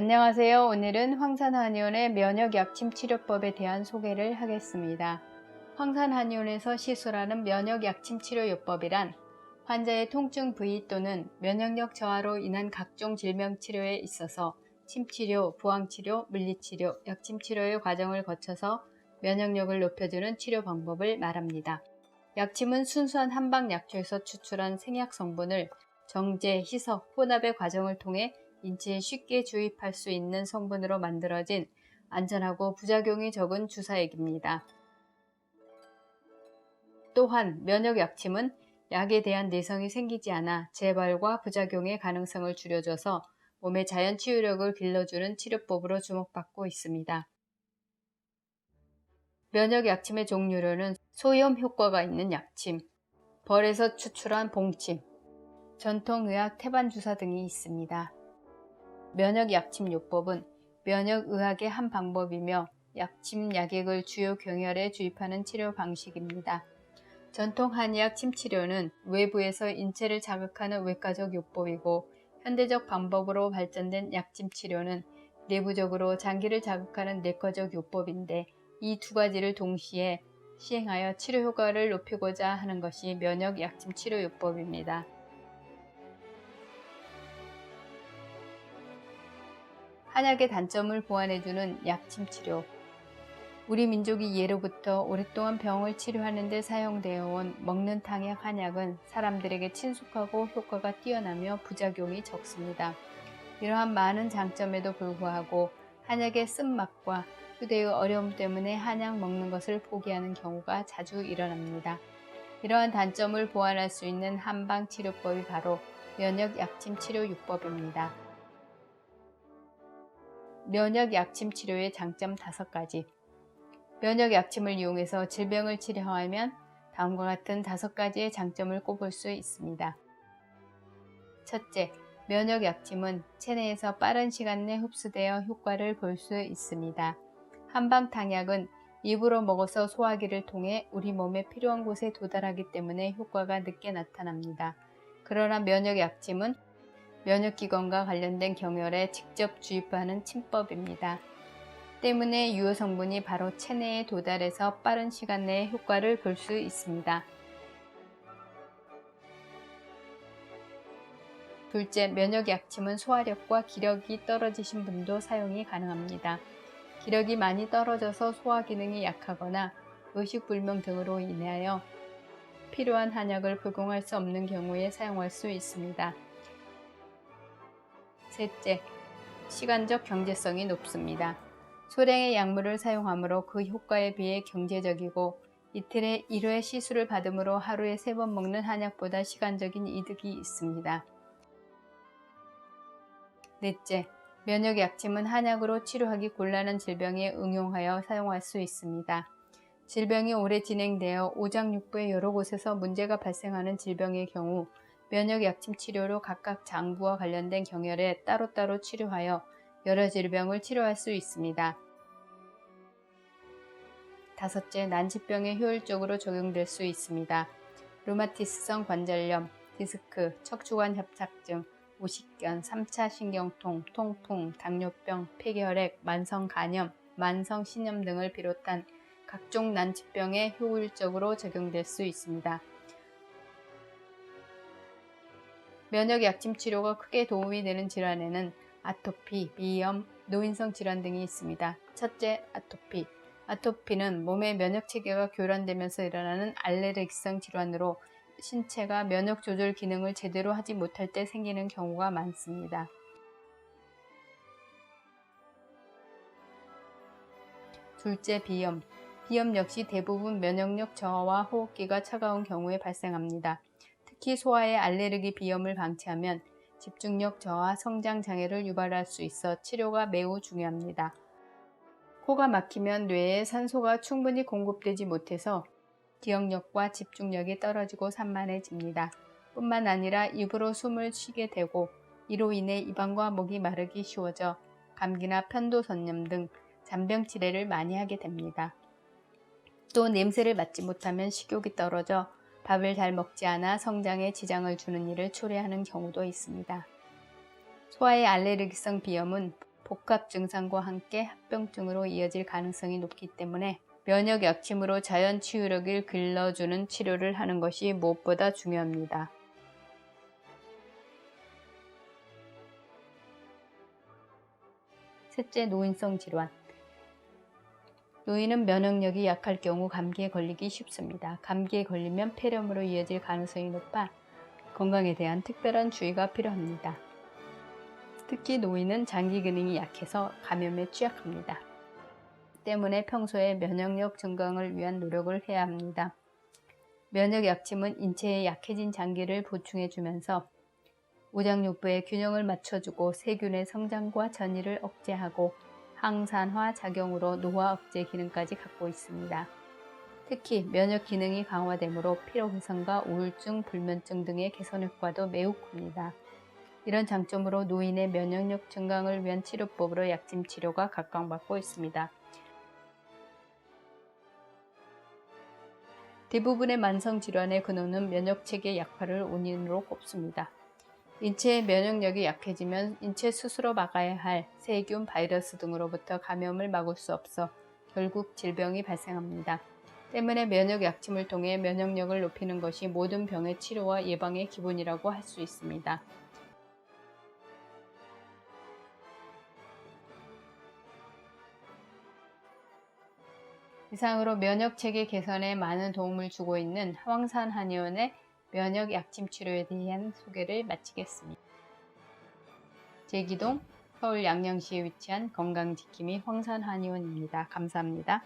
안녕하세요. 오늘은 황산한의원의 면역약침 치료법에 대한 소개를 하겠습니다. 황산한의원에서 시술하는 면역약침 치료요법이란 환자의 통증 부위 또는 면역력 저하로 인한 각종 질병 치료에 있어서 침치료, 부항치료, 물리치료, 약침치료의 과정을 거쳐서 면역력을 높여주는 치료 방법을 말합니다. 약침은 순수한 한방약초에서 추출한 생약 성분을 정제, 희석, 혼합의 과정을 통해 인체에 쉽게 주입할 수 있는 성분으로 만들어진 안전하고 부작용이 적은 주사액입니다. 또한 면역약침은 약에 대한 내성이 생기지 않아 재발과 부작용의 가능성을 줄여줘서 몸의 자연 치유력을 길러주는 치료법으로 주목받고 있습니다. 면역약침의 종류로는 소염 효과가 있는 약침, 벌에서 추출한 봉침, 전통의학 태반주사 등이 있습니다. 면역약침요법은 면역의학의 한 방법이며 약침 약액을 주요 경혈에 주입하는 치료 방식입니다. 전통 한의학 침치료는 외부에서 인체를 자극하는 외과적 요법이고 현대적 방법으로 발전된 약침치료는 내부적으로 장기를 자극하는 내과적 요법인데 이 두 가지를 동시에 시행하여 치료 효과를 높이고자 하는 것이 면역약침 치료요법입니다. 한약의 단점을 보완해주는 약침치료. 우리 민족이 예로부터 오랫동안 병을 치료하는 데 사용되어 온 먹는 탕약 한약은 사람들에게 친숙하고 효과가 뛰어나며 부작용이 적습니다. 이러한 많은 장점에도 불구하고 한약의 쓴맛과 휴대의 어려움 때문에 한약 먹는 것을 포기하는 경우가 자주 일어납니다. 이러한 단점을 보완할 수 있는 한방치료법이 바로 면역약침치료요법입니다. 면역약침 치료의 장점 5가지. 면역약침을 이용해서 질병을 치료하면 다음과 같은 5가지의 장점을 꼽을 수 있습니다. 첫째, 면역약침은 체내에서 빠른 시간 내 흡수되어 효과를 볼 수 있습니다. 한방탕약은 입으로 먹어서 소화기를 통해 우리 몸에 필요한 곳에 도달하기 때문에 효과가 늦게 나타납니다. 그러나 면역약침은 면역기관과 관련된 경혈에 직접 주입하는 침법입니다. 때문에 유효 성분이 바로 체내에 도달해서 빠른 시간 내에 효과를 볼 수 있습니다. 둘째, 면역약침은 소화력과 기력이 떨어지신 분도 사용이 가능합니다. 기력이 많이 떨어져서 소화 기능이 약하거나 의식불명 등으로 인하여 필요한 한약을 복용할 수 없는 경우에 사용할 수 있습니다. 셋째, 시간적 경제성이 높습니다. 소량의 약물을 사용하므로 그 효과에 비해 경제적이고 이틀에 1회 시술을 받음으로 하루에 3번 먹는 한약보다 시간적인 이득이 있습니다. 넷째, 면역약침은 한약으로 치료하기 곤란한 질병에 응용하여 사용할 수 있습니다. 질병이 오래 진행되어 오장육부의 여러 곳에서 문제가 발생하는 질병의 경우 면역약침 치료로 각각 장부와 관련된 경혈에 따로따로 치료하여 여러 질병을 치료할 수 있습니다. 다섯째, 난치병에 효율적으로 적용될 수 있습니다. 루마티스성 관절염, 디스크, 척추관 협착증, 오십견, 3차 신경통, 통풍, 당뇨병, 폐결핵, 만성간염, 만성신염 등을 비롯한 각종 난치병에 효율적으로 적용될 수 있습니다. 면역약침 치료가 크게 도움이 되는 질환에는 아토피, 비염, 노인성 질환 등이 있습니다. 첫째, 아토피. 아토피는 몸의 면역체계가 교란되면서 일어나는 알레르기성 질환으로 신체가 면역 조절 기능을 제대로 하지 못할 때 생기는 경우가 많습니다. 둘째, 비염. 비염 역시 대부분 면역력 저하와 호흡기가 차가운 경우에 발생합니다. 특히 소아의 알레르기 비염을 방치하면 집중력 저하, 성장 장애를 유발할 수 있어 치료가 매우 중요합니다. 코가 막히면 뇌에 산소가 충분히 공급되지 못해서 기억력과 집중력이 떨어지고 산만해집니다. 뿐만 아니라 입으로 숨을 쉬게 되고 이로 인해 입안과 목이 마르기 쉬워져 감기나 편도선염 등 잔병 치레를 많이 하게 됩니다. 또 냄새를 맡지 못하면 식욕이 떨어져 밥을 잘 먹지 않아 성장에 지장을 주는 일을 초래하는 경우도 있습니다. 소아의 알레르기성 비염은 복합 증상과 함께 합병증으로 이어질 가능성이 높기 때문에 면역 약침으로 자연 치유력을 길러주는 치료를 하는 것이 무엇보다 중요합니다. 셋째, 노인성 질환. 노인은 면역력이 약할 경우 감기에 걸리기 쉽습니다. 감기에 걸리면 폐렴으로 이어질 가능성이 높아 건강에 대한 특별한 주의가 필요합니다. 특히 노인은 장기 기능이 약해서 감염에 취약합니다. 때문에 평소에 면역력 증강을 위한 노력을 해야 합니다. 면역 약침은 인체에 약해진 장기를 보충해주면서 우장육부의 균형을 맞춰주고 세균의 성장과 전이를 억제하고 항산화 작용으로 노화 억제 기능까지 갖고 있습니다. 특히 면역 기능이 강화되므로 피로회상과 우울증, 불면증 등의 개선 효과도 매우 큽니다. 이런 장점으로 노인의 면역력 증강을 위한 치료법으로 약침 치료가 각광받고 있습니다. 대부분의 만성 질환의 근원은 면역체계 약화를 원인으로 꼽습니다. 인체의 면역력이 약해지면 인체 스스로 막아야 할 세균, 바이러스 등으로부터 감염을 막을 수 없어 결국 질병이 발생합니다. 때문에 면역 약침을 통해 면역력을 높이는 것이 모든 병의 치료와 예방의 기본이라고 할 수 있습니다. 이상으로 면역체계 개선에 많은 도움을 주고 있는 황산 한의원의 면역 약침 치료에 대한 소개를 마치겠습니다. 제기동 서울 양령시에 위치한 건강지킴이 황산 한의원입니다. 감사합니다.